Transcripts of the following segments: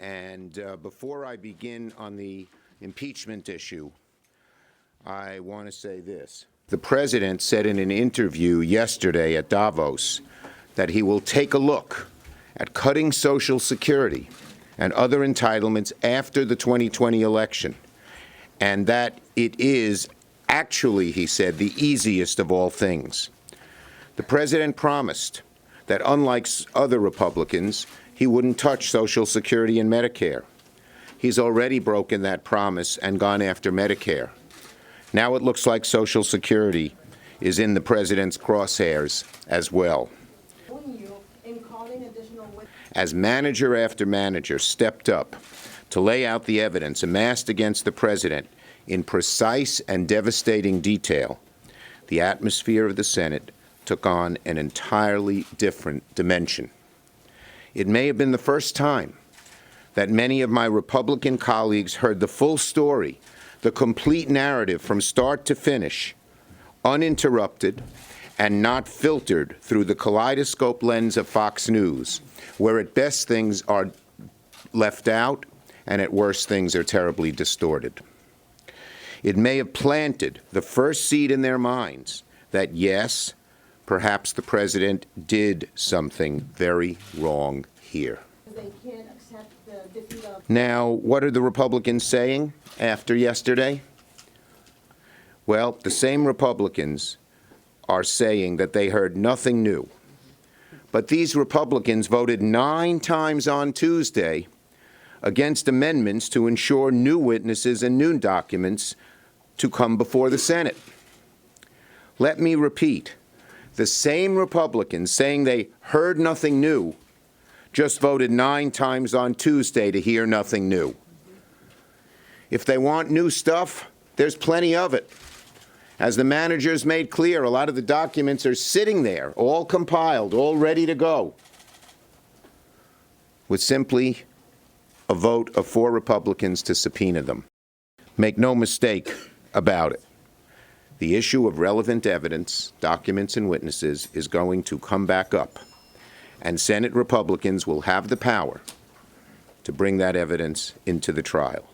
And before I begin on the impeachment issue, I want to say this. The president said in an interview yesterday at Davos that he will take a look at cutting Social Security and other entitlements after the 2020 election, and that it is actually, he said, the easiest of all things. The president promised that, unlike other Republicans, he wouldn't touch Social Security and Medicare. He's already broken that promise and gone after Medicare. Now it looks like Social Security is in the president's crosshairs as well. As manager after manager stepped up to lay out the evidence amassed against the president in precise and devastating detail, the atmosphere of the Senate took on an entirely different dimension. It may have been the first time that many of my Republican colleagues heard the full story, the complete narrative from start to finish, uninterrupted and not filtered through the kaleidoscope lens of Fox News, where at best things are left out and at worst things are terribly distorted. It may have planted the first seed in their minds that, yes, perhaps the president did something very wrong here. They can't accept the defeat of... Now, what are the Republicans saying after yesterday? Well, the same Republicans are saying that they heard nothing new. But these Republicans voted 9 times on Tuesday against amendments to ensure new witnesses and new documents to come before the Senate. Let me repeat. The same Republicans saying they heard nothing new just voted 9 times on Tuesday to hear nothing new. If they want new stuff, there's plenty of it. As the managers made clear, a lot of the documents are sitting there, all compiled, all ready to go, with simply a vote of 4 Republicans to subpoena them. Make no mistake about it. The issue of relevant evidence, documents, and witnesses is going to come back up, and Senate Republicans will have the power to bring that evidence into the trial.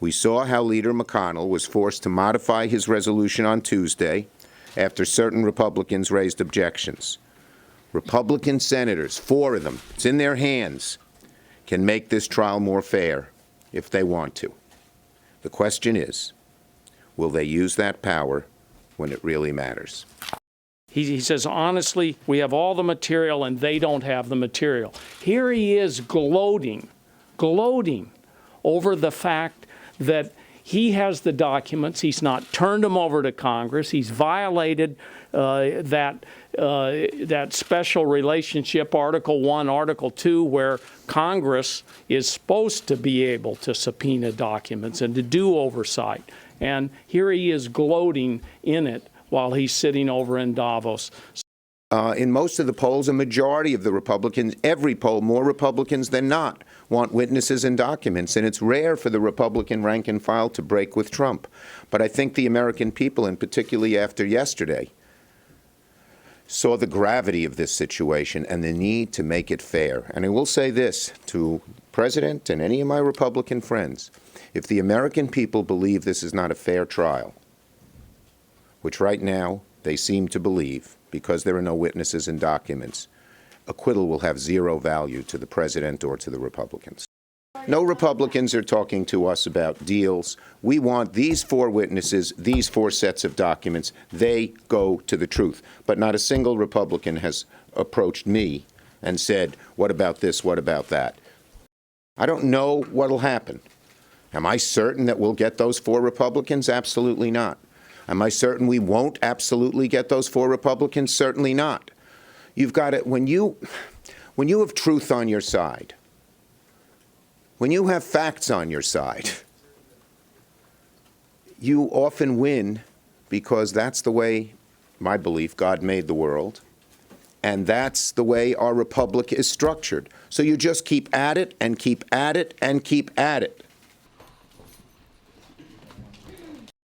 We saw how Leader McConnell was forced to modify his resolution on Tuesday after certain Republicans raised objections. Republican senators, 4 of them, it's in their hands, can make this trial more fair if they want to. The question is, will they use that power when it really matters? He says, honestly, we have all the material and they don't have the material. Here he is gloating over the fact that he has the documents. He's not turned them over to Congress. He's violated that special relationship, Article 1, Article 2, where Congress is supposed to be able to subpoena documents and to do oversight. And here he is gloating in it while he's sitting over in Davos. In most of the polls, a majority of the Republicans, every poll, more Republicans than not, want witnesses and documents. And it's rare for the Republican rank and file to break with Trump. But I think the American people, and particularly after yesterday, saw the gravity of this situation and the need to make it fair. And I will say this to the President and any of my Republican friends. If the American people believe this is not a fair trial, which right now they seem to believe because there are no witnesses and documents, acquittal will have 0 value to the president or to the Republicans. No Republicans are talking to us about deals. We want these 4 witnesses, these 4 sets of documents. They go to the truth. But not a single Republican has approached me and said, what about this, what about that? I don't know what will happen. Am I certain that we'll get those 4 Republicans? Absolutely not. Am I certain we won't absolutely get those 4 Republicans? Certainly not. You've got it when you have truth on your side, when you have facts on your side, you often win because that's the way, my belief, God made the world, and that's the way our republic is structured. So you just keep at it and keep at it and keep at it.